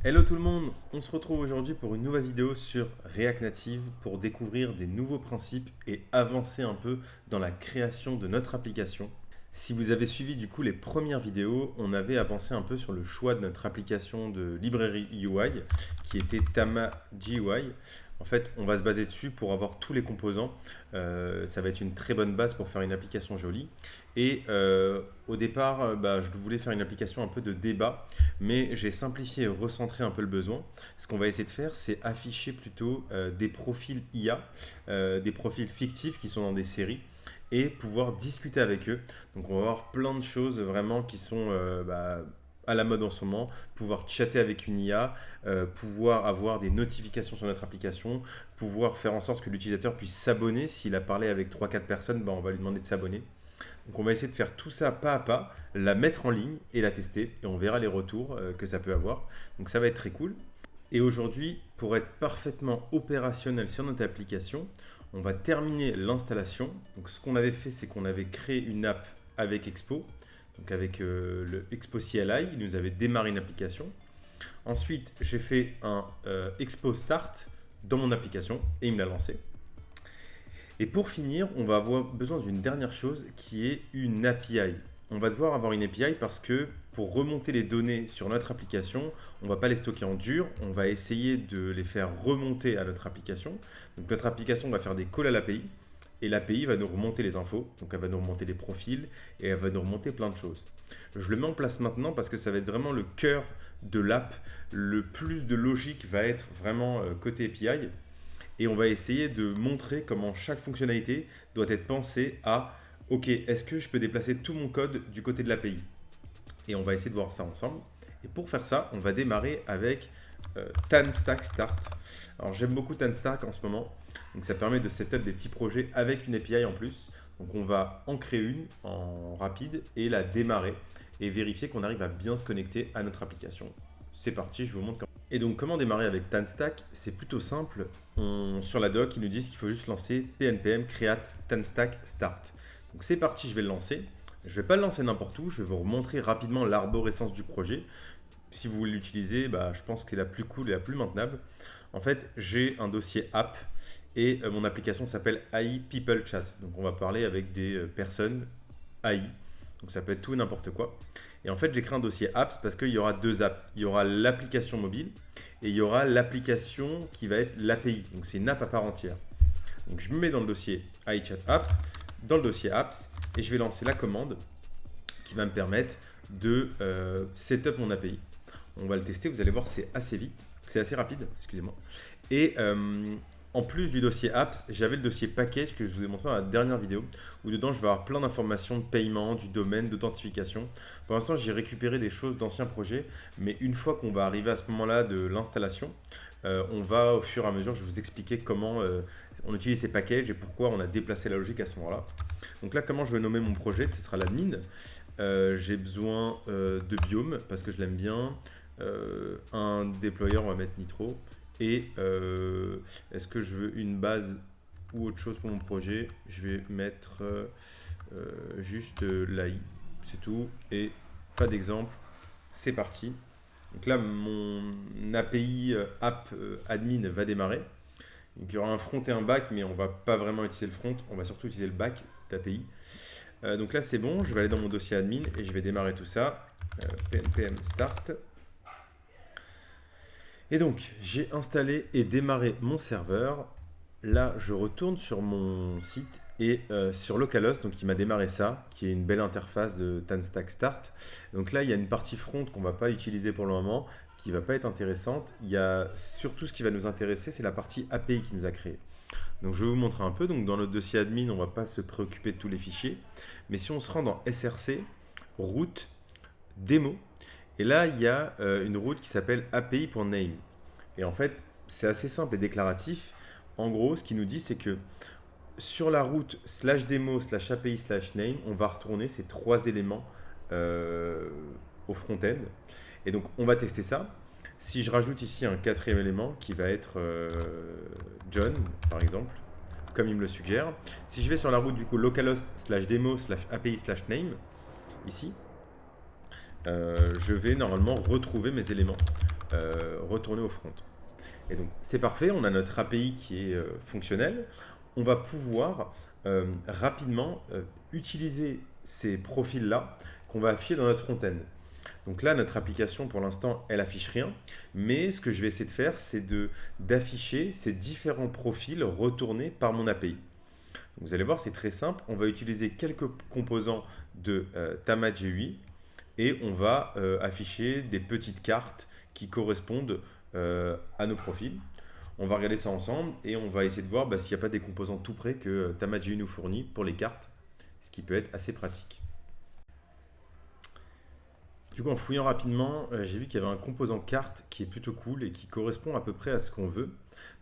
Hello tout le monde, on se retrouve aujourd'hui pour une nouvelle vidéo sur React Native pour découvrir des nouveaux principes et avancer un peu dans la création de notre application. Si vous avez suivi du coup les premières vidéos, on avait avancé un peu sur le choix de notre application de librairie UI qui était Tama GUI. En fait, on va se baser dessus pour avoir tous les composants. Ça va être une très bonne base pour faire une application jolie. Et au départ, je voulais faire une application un peu de débat, mais j'ai simplifié et recentré un peu le besoin. Ce qu'on va essayer de faire, c'est afficher plutôt des profils IA, des profils fictifs qui sont dans des séries et pouvoir discuter avec eux. Donc on va avoir plein de choses vraiment qui sont à la mode en ce moment, pouvoir chatter avec une IA, pouvoir avoir des notifications sur notre application, pouvoir faire en sorte que l'utilisateur puisse s'abonner. S'il a parlé avec trois quatre personnes, on va lui demander de s'abonner. Donc on va essayer de faire tout ça pas à pas, la mettre en ligne et la tester et on verra les retours que ça peut avoir. Donc ça va être très cool. Et aujourd'hui, pour être parfaitement opérationnel sur notre application, on va terminer l'installation. Donc ce qu'on avait fait, c'est qu'on avait créé une app avec Expo, donc avec le Expo CLI, il nous avait démarré une application. Ensuite, j'ai fait un Expo Start dans mon application et il me l'a lancé. Et pour finir, on va avoir besoin d'une dernière chose qui est une API. On va devoir avoir une API parce que pour remonter les données sur notre application, on ne va pas les stocker en dur, on va essayer de les faire remonter à notre application. Donc notre application va faire des calls à l'API et l'API va nous remonter les infos. Donc elle va nous remonter les profils et elle va nous remonter plein de choses. Je le mets en place maintenant parce que ça va être vraiment le cœur de l'app. Le plus de logique va être vraiment côté API. Et on va essayer de montrer comment chaque fonctionnalité doit être pensée à ok, est-ce que je peux déplacer tout mon code du côté de l'API? Et on va essayer de voir ça ensemble. Et pour faire ça, on va démarrer avec TanStack Start. Alors j'aime beaucoup TanStack en ce moment. Donc ça permet de setup des petits projets avec une API en plus. Donc on va en créer une en rapide et la démarrer et vérifier qu'on arrive à bien se connecter à notre application. C'est parti, je vous montre comment. Et donc comment démarrer avec TanStack? C'est plutôt simple. Sur la doc, ils nous disent qu'il faut juste lancer pnpm create TanStack start. Donc c'est parti, je vais le lancer. Je ne vais pas le lancer n'importe où, je vais vous remontrer rapidement l'arborescence du projet. Si vous voulez l'utiliser, je pense que c'est la plus cool et la plus maintenable. En fait, j'ai un dossier app et mon application s'appelle AI People Chat. Donc on va parler avec des personnes AI. Donc ça peut être tout et n'importe quoi. Et en fait, j'ai créé un dossier apps parce qu'il y aura deux apps. Il y aura l'application mobile et il y aura l'application qui va être l'API. Donc c'est une app à part entière. Donc je me mets dans le dossier iChat App, dans le dossier apps et je vais lancer la commande qui va me permettre de setup mon API. On va le tester, vous allez voir, c'est assez vite, c'est assez rapide, excusez-moi. Et en plus du dossier apps, j'avais le dossier package que je vous ai montré dans la dernière vidéo, où dedans je vais avoir plein d'informations de paiement, du domaine, d'authentification. Pour l'instant, j'ai récupéré des choses d'anciens projets, mais une fois qu'on va arriver à ce moment-là de l'installation, on va au fur et à mesure, je vais vous expliquer comment on utilise ces packages et pourquoi on a déplacé la logique à ce moment-là. Donc là, comment je vais nommer mon projet? Ce sera l'admin. J'ai besoin de biome parce que je l'aime bien. Un déployeur, on va mettre Nitro. Et est-ce que je veux une base ou autre chose pour mon projet? Je vais mettre juste l'AI, c'est tout. Et pas d'exemple. C'est parti. Donc là, mon API app admin va démarrer. Donc il y aura un front et un back, mais on ne va pas vraiment utiliser le front, on va surtout utiliser le back d'API. Donc là, c'est bon, je vais aller dans mon dossier admin et je vais démarrer tout ça. pnpm start. Et donc, j'ai installé et démarré mon serveur. Là, je retourne sur mon site et sur localhost, donc il m'a démarré ça, qui est une belle interface de TanStack Start. Donc là, il y a une partie front qu'on ne va pas utiliser pour le moment, qui ne va pas être intéressante. Il y a surtout ce qui va nous intéresser, c'est la partie API qui nous a créé. Donc je vais vous montrer un peu. Donc dans notre dossier admin, on ne va pas se préoccuper de tous les fichiers. Mais si on se rend dans SRC, route, démo, et là, il y a une route qui s'appelle API.name. Et en fait, c'est assez simple et déclaratif. En gros, ce qu'il nous dit, c'est que sur la route /demo/API/name, on va retourner ces trois éléments au front-end. Et donc, on va tester ça. Si je rajoute ici un quatrième élément qui va être John, par exemple, comme il me le suggère. Si je vais sur la route du coup localhost/demo/API/name, ici, je vais normalement retrouver mes éléments. retourner au front. Et donc c'est parfait, on a notre API qui est fonctionnelle. On va pouvoir rapidement utiliser ces profils-là qu'on va afficher dans notre front-end. Donc là, notre application, pour l'instant, elle affiche rien. Mais ce que je vais essayer de faire, c'est d'afficher ces différents profils retournés par mon API. Vous allez voir, c'est très simple. On va utiliser quelques composants de Tamath GUI et on va afficher des petites cartes qui correspondent à nos profils. On va regarder ça ensemble et on va essayer de voir s'il n'y a pas des composants tout près que Tamath GUI nous fournit pour les cartes, ce qui peut être assez pratique. Du coup, en fouillant rapidement, j'ai vu qu'il y avait un composant carte qui est plutôt cool et qui correspond à peu près à ce qu'on veut.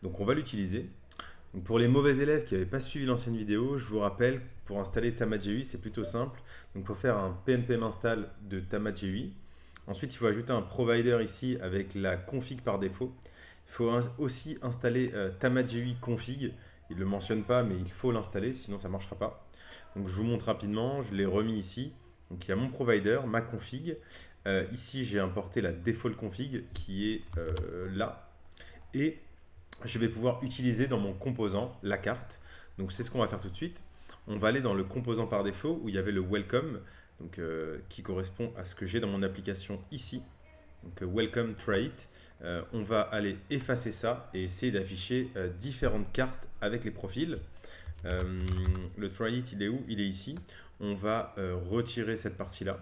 Donc on va l'utiliser. Donc pour les mauvais élèves qui n'avaient pas suivi l'ancienne vidéo, je vous rappelle, pour installer Tamath GUI, c'est plutôt simple. Donc il faut faire un pnpm install de Tamath GUI. Ensuite, il faut ajouter un provider ici avec la config par défaut. Il faut aussi installer Tamath GUI config. Il ne le mentionne pas, mais il faut l'installer, sinon ça ne marchera pas. Donc je vous montre rapidement, je l'ai remis ici. Donc il y a mon provider, ma config. Ici, j'ai importé la default config qui est là. Et je vais pouvoir utiliser dans mon composant la carte. Donc c'est ce qu'on va faire tout de suite. On va aller dans le composant par défaut où il y avait le welcome, donc, qui correspond à ce que j'ai dans mon application ici. Donc welcome trait. On va aller effacer ça et essayer d'afficher différentes cartes avec les profils. Le trait, il est où? Il est ici. On va retirer cette partie-là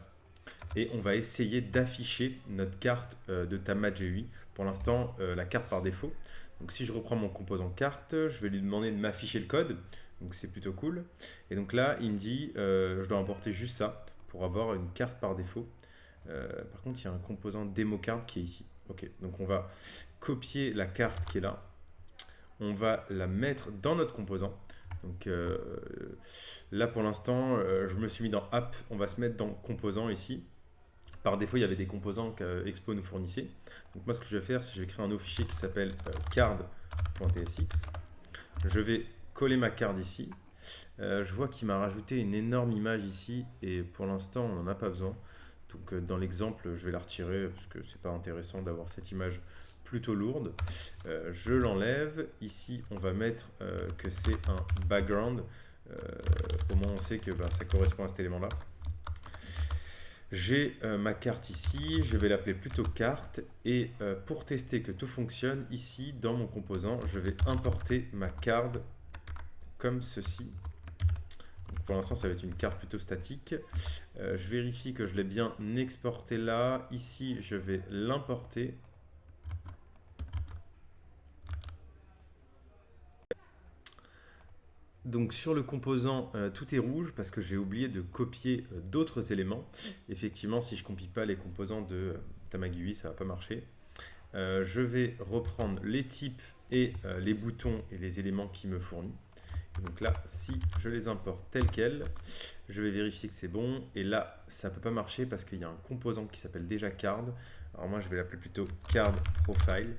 et on va essayer d'afficher notre carte de Tamath GUI. Pour l'instant, la carte par défaut. Donc si je reprends mon composant carte, je vais lui demander de m'afficher le code. Donc c'est plutôt cool. Et donc là, il me dit, je dois importer juste ça pour avoir une carte par défaut. Par contre, il y a un composant démo card qui est ici. Ok, donc on va copier la carte qui est là. On va la mettre dans notre composant. Donc là pour l'instant, je me suis mis dans App. On va se mettre dans Composant ici. Par défaut, il y avait des composants qu'Expo nous fournissait. Donc moi, ce que je vais faire, c'est que je vais créer un nouveau fichier qui s'appelle card.tsx. Je vais coller ma carte ici. Je vois qu'il m'a rajouté une énorme image ici et pour l'instant, on n'en a pas besoin. Donc dans l'exemple, je vais la retirer parce que c'est pas intéressant d'avoir cette image plutôt lourde. Je l'enlève. Ici, on va mettre que c'est un background. Au moins, on sait que ça correspond à cet élément-là. J'ai ma carte ici, je vais l'appeler plutôt carte et pour tester que tout fonctionne, ici dans mon composant, je vais importer ma carte comme ceci. Donc, pour l'instant, ça va être une carte plutôt statique. Je vérifie que je l'ai bien exporté là. Ici, je vais l'importer. Donc sur le composant, tout est rouge parce que j'ai oublié de copier d'autres éléments. Effectivement, si je ne copie pas les composants de Tamath GUI, ça ne va pas marcher. Je vais reprendre les types et les boutons et les éléments qui me fournit. Donc là, si je les importe tels quels, je vais vérifier que c'est bon. Et là, ça ne peut pas marcher parce qu'il y a un composant qui s'appelle déjà card. Alors moi, je vais l'appeler plutôt card profile.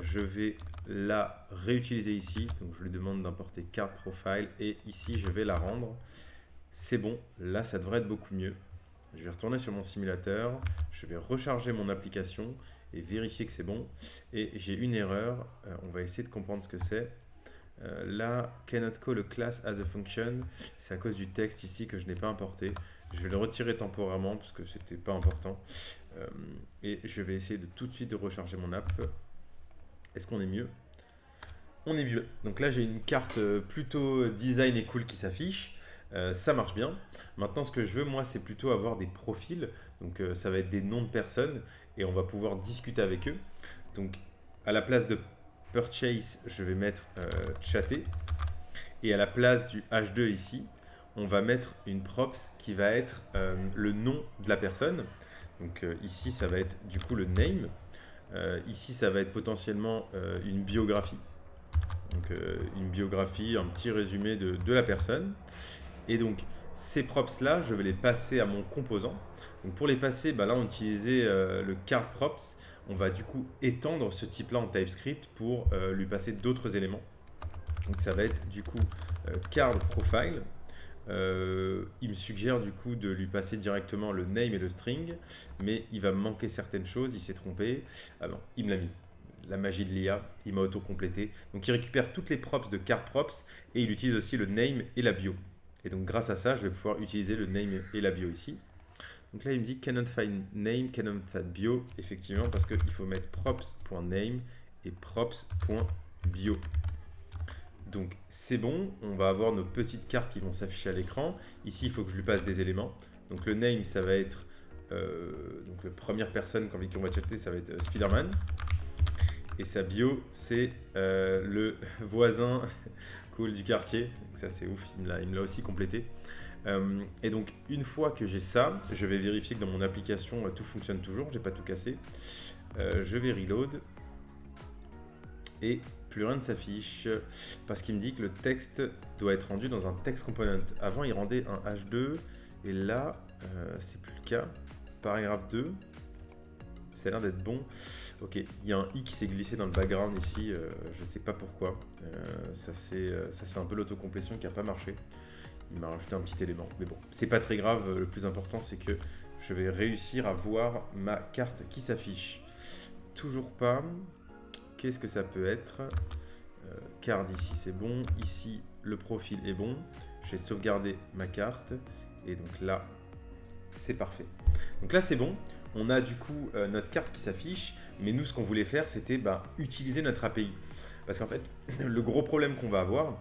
Je vais la réutiliser ici. Donc je lui demande d'importer card profile et ici, je vais la rendre. C'est bon. Là, ça devrait être beaucoup mieux. Je vais retourner sur mon simulateur. Je vais recharger mon application et vérifier que c'est bon. Et j'ai une erreur. On va essayer de comprendre ce que c'est. Là, cannot call a class as a function, c'est à cause du texte ici que je n'ai pas importé. Je vais le retirer temporairement parce que c'était pas important. Et je vais essayer de tout de suite de recharger mon app. Est-ce qu'on est mieux? On est mieux. Donc là, j'ai une carte plutôt design et cool qui s'affiche. Ça marche bien. Maintenant, ce que je veux, moi, c'est plutôt avoir des profils. Donc, ça va être des noms de personnes et on va pouvoir discuter avec eux. Donc, à la place de purchase, je vais mettre chatter. Et à la place du H2 ici, on va mettre une props qui va être le nom de la personne. Donc ici, ça va être du coup le name. Ici, ça va être potentiellement une biographie. Donc une biographie, un petit résumé de la personne. Et donc ces props-là, je vais les passer à mon composant. Donc pour les passer, là on utilisait le card props. On va du coup étendre ce type-là en TypeScript pour lui passer d'autres éléments. Donc ça va être du coup card profile. Il me suggère du coup de lui passer directement le name et le string, mais il va me manquer certaines choses, il s'est trompé. Ah non, il me l'a mis. La magie de l'IA, il m'a auto-complété. Donc il récupère toutes les props de card props et il utilise aussi le name et la bio. Et donc grâce à ça, je vais pouvoir utiliser le name et la bio ici. Donc là, il me dit cannot find name, cannot find bio, effectivement, parce qu'il faut mettre props.name et props.bio. Donc c'est bon, on va avoir nos petites cartes qui vont s'afficher à l'écran. Ici, il faut que je lui passe des éléments. Donc le name, ça va être donc la première personne avec qui on va chatter, ça va être Spider-Man. Et sa bio, c'est le voisin cool du quartier. Donc ça, c'est ouf, il me l'a aussi complété. Et donc, une fois que j'ai ça, je vais vérifier que dans mon application, tout fonctionne toujours. J'ai pas tout cassé. Je vais reload. Et plus rien ne s'affiche parce qu'il me dit que le texte doit être rendu dans un text component. Avant, il rendait un H2 et là, c'est plus le cas. Paragraphe 2, ça a l'air d'être bon. Ok, il y a un i qui s'est glissé dans le background ici, je sais pas pourquoi. Ça c'est un peu l'autocomplétion qui a pas marché. Il m'a rajouté un petit élément, mais bon, c'est pas très grave. Le plus important, c'est que je vais réussir à voir ma carte qui s'affiche. Toujours pas. Qu'est-ce que ça peut être? Card ici, c'est bon. Ici, le profil est bon. Je vais sauvegarder ma carte. Et donc là, c'est parfait. Donc là, c'est bon. On a du coup notre carte qui s'affiche. Mais nous, ce qu'on voulait faire, c'était utiliser notre API. Parce qu'en fait, le gros problème qu'on va avoir,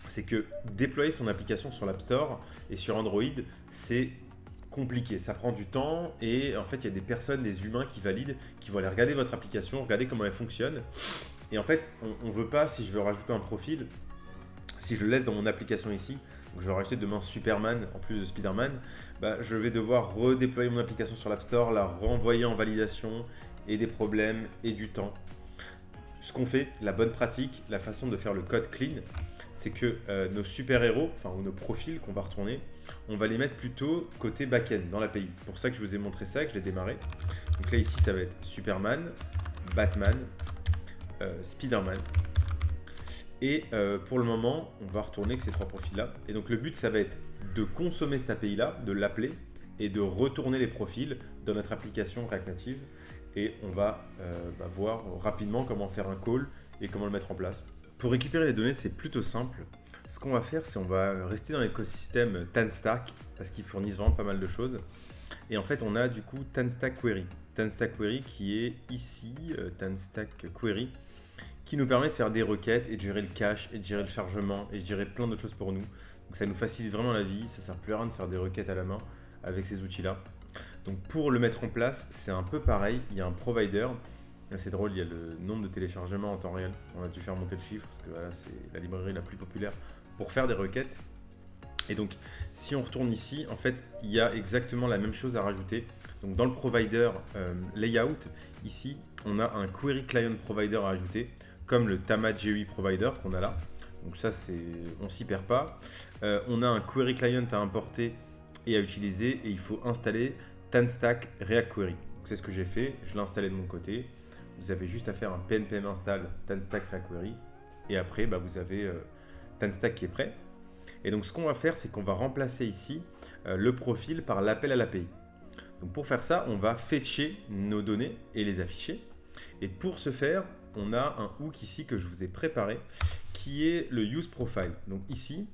c'est que déployer son application sur l'App Store et sur Android, c'est compliqué, ça prend du temps et en fait il y a des personnes, des humains qui valident, qui vont aller regarder votre application, regarder comment elle fonctionne et en fait on ne veut pas, si je veux rajouter un profil, si je le laisse dans mon application ici, donc je vais rajouter demain Superman en plus de Spider-Man, je vais devoir redéployer mon application sur l'App Store, la renvoyer en validation et des problèmes et du temps. Ce qu'on fait, la bonne pratique, la façon de faire le code clean, c'est que nos super-héros, ou nos profils qu'on va retourner, on va les mettre plutôt côté back-end dans l'API. C'est pour ça que je vous ai montré ça, que je l'ai démarré. Donc là, ici, ça va être Superman, Batman, Spider-Man. Et pour le moment, on va retourner que ces trois profils-là. Et donc le but, ça va être de consommer cette API-là, de l'appeler et de retourner les profils dans notre application React Native. Et on va voir rapidement comment faire un call et comment le mettre en place. Pour récupérer les données, c'est plutôt simple. Ce qu'on va faire, c'est on va rester dans l'écosystème TanStack parce qu'ils fournissent vraiment pas mal de choses. Et en fait, on a du coup TanStack Query. TanStack Query qui est ici, TanStack Query, qui nous permet de faire des requêtes et de gérer le cache et de gérer le chargement et de gérer plein d'autres choses pour nous. Donc ça nous facilite vraiment la vie, ça sert plus à rien de faire des requêtes à la main avec ces outils-là. Donc pour le mettre en place, c'est un peu pareil, il y a un provider. C'est drôle, il y a le nombre de téléchargements en temps réel. On a dû faire monter le chiffre parce que voilà, c'est la librairie la plus populaire pour faire des requêtes. Et donc, si on retourne ici, en fait, il y a exactement la même chose à rajouter. Donc, dans le provider layout, ici, on a un query client provider à ajouter, comme le Tama GUI provider qu'on a là. Donc ça, on s'y perd pas. On a un query client à importer et à utiliser, et il faut installer TanStack React Query. C'est ce que j'ai fait. Je l'ai installé de mon côté. Vous avez juste à faire un pnpm install TanStack React Query et après vous avez TanStack qui est prêt. Et donc ce qu'on va faire, c'est qu'on va remplacer ici le profil par l'appel à l'API. Donc pour faire ça, on va fetcher nos données et les afficher. Et pour ce faire, on a un hook ici que je vous ai préparé qui est le use profile. Donc ici,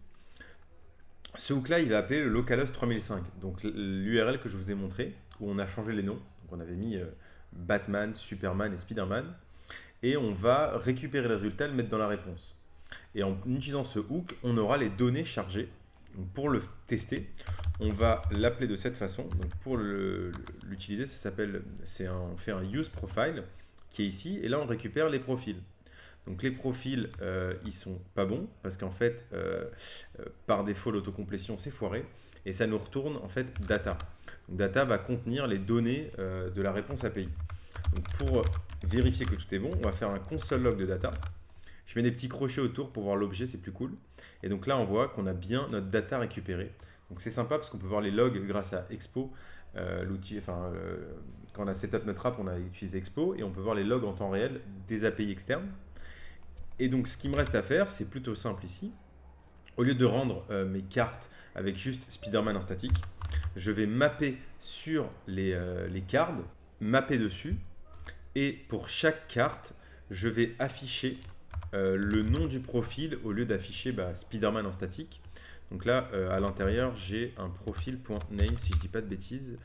ce hook là, il va appeler le localhost 3005. Donc l'URL que je vous ai montré où on a changé les noms. Donc on avait mis Batman, Superman et Spider-Man. Et on va récupérer le résultat et le mettre dans la réponse. Et en utilisant ce hook, on aura les données chargées. Donc pour le tester, on va l'appeler de cette façon. Donc pour l'utiliser, on fait un use profile qui est ici. Et là, on récupère les profils. Donc les profils, ils sont pas bons parce qu'en fait, par défaut, l'autocomplétion s'est foirée. Et ça nous retourne en fait data. Donc, data va contenir les données de la réponse API. Donc, pour vérifier que tout est bon, on va faire un console log de data. Je mets des petits crochets autour pour voir l'objet, c'est plus cool. Et donc là, on voit qu'on a bien notre data récupérée. Donc c'est sympa parce qu'on peut voir les logs grâce à Expo. L'outil, quand on a setup notre app, on a utilisé Expo et on peut voir les logs en temps réel des API externes. Et donc ce qui me reste à faire, c'est plutôt simple ici. Au lieu de rendre mes cartes avec juste Spider-Man en statique, je vais mapper sur les cards, mapper dessus, et pour chaque carte, je vais afficher le nom du profil au lieu d'afficher Spider-Man en statique. Donc là, à l'intérieur, j'ai un profil.name, si je dis pas de bêtises.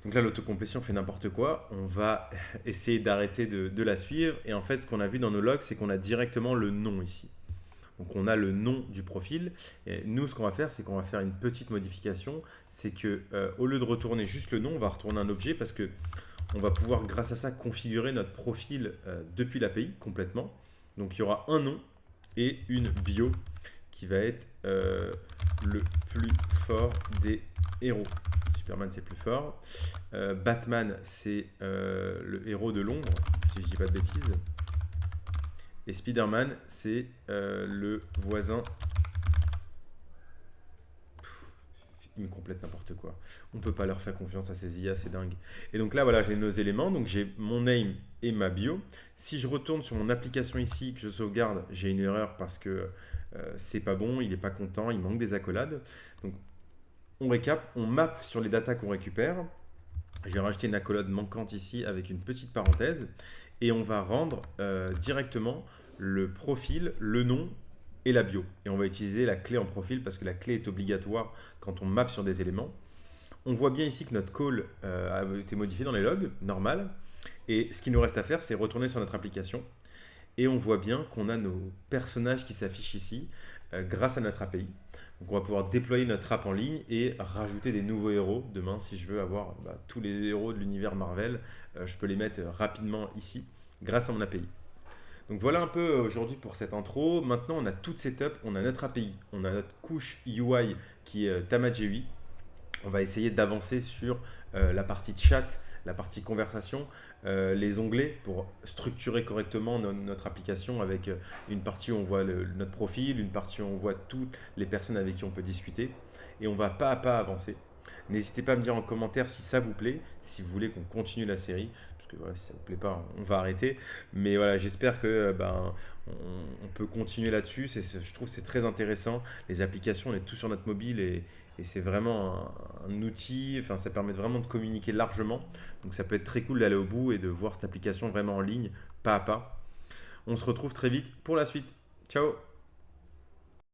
Donc là, l'autocomplétion fait n'importe quoi. On va essayer d'arrêter de la suivre. Et en fait, ce qu'on a vu dans nos logs, c'est qu'on a directement le nom ici. Donc on a le nom du profil. Et nous, ce qu'on va faire, c'est qu'on va faire une petite modification. C'est que au lieu de retourner juste le nom, on va retourner un objet parce que on va pouvoir, grâce à ça, configurer notre profil depuis l'API complètement. Donc il y aura un nom et une bio qui va être le plus fort des héros. Superman, c'est plus fort. Batman, c'est le héros de l'ombre, si je dis pas de bêtises. Et Spider-Man, c'est le voisin. Ils me complètent n'importe quoi. On ne peut pas leur faire confiance à ces IA, c'est dingue. Et donc là, voilà, j'ai nos éléments. Donc j'ai mon name et ma bio. Si je retourne sur mon application ici, que je sauvegarde, j'ai une erreur parce que c'est pas bon, il n'est pas content, il manque des accolades. Donc on récap, on map sur les datas qu'on récupère. Je vais rajouter une accolade manquante ici avec une petite parenthèse. Et on va rendre directement le profil, le nom et la bio. Et on va utiliser la clé en profil parce que la clé est obligatoire quand on map sur des éléments. On voit bien ici que notre call a été modifié dans les logs, normal. Et ce qu'il nous reste à faire, c'est retourner sur notre application. Et on voit bien qu'on a nos personnages qui s'affichent ici grâce à notre API. Donc on va pouvoir déployer notre app en ligne et rajouter des nouveaux héros. Demain, si je veux avoir tous les héros de l'univers Marvel, je peux les mettre rapidement ici grâce à mon API. Donc voilà un peu aujourd'hui pour cette intro. Maintenant, on a tout setup, on a notre API, on a notre couche UI qui est TamaGUI. On va essayer d'avancer sur la partie chat, la partie conversation, les onglets pour structurer correctement notre application avec une partie où on voit notre profil, une partie où on voit toutes les personnes avec qui on peut discuter. Et on va pas à pas avancer. N'hésitez pas à me dire en commentaire si ça vous plaît, si vous voulez qu'on continue la série. Parce que voilà, si ça ne vous plaît pas, on va arrêter. Mais voilà, j'espère que on peut continuer là-dessus. Je trouve que c'est très intéressant. Les applications, on est tous sur notre mobile et c'est vraiment un outil. Enfin, ça permet vraiment de communiquer largement. Donc ça peut être très cool d'aller au bout et de voir cette application vraiment en ligne, pas à pas. On se retrouve très vite pour la suite. Ciao!